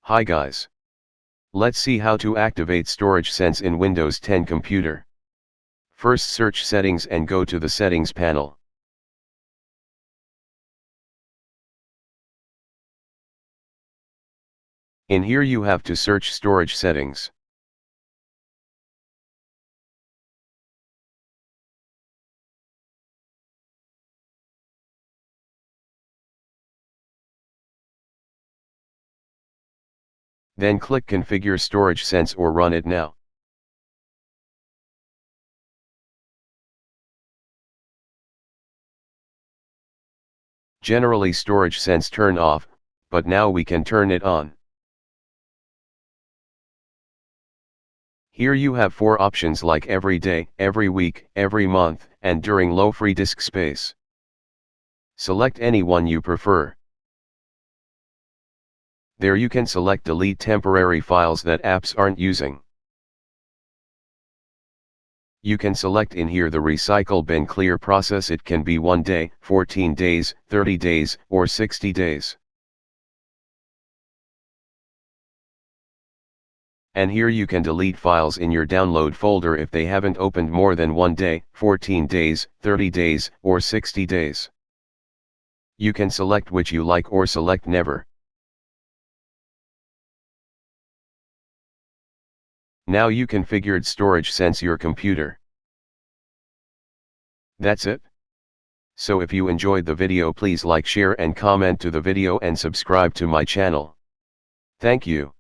Hi guys. Let's see how to activate Storage Sense in Windows 10 computer. First search Settings and go to the Settings panel. In here you have to search Storage Settings. Then click Configure Storage Sense or run it now. Generally Storage Sense turn off, but now we can turn it on. Here you have 4 options like every day, every week, every month, and during low free disk space. Select any one you prefer. There you can select delete temporary files that apps aren't using. You can select in here the recycle bin clear process. It can be 1 day, 14 days, 30 days, or 60 days. And here you can delete files in your download folder if they haven't opened more than 1 day, 14 days, 30 days, or 60 days. You can select which you like or select never. Now you configured Storage Sense your computer. That's it. So if you enjoyed the video, please like, share and comment to the video and subscribe to my channel. Thank you.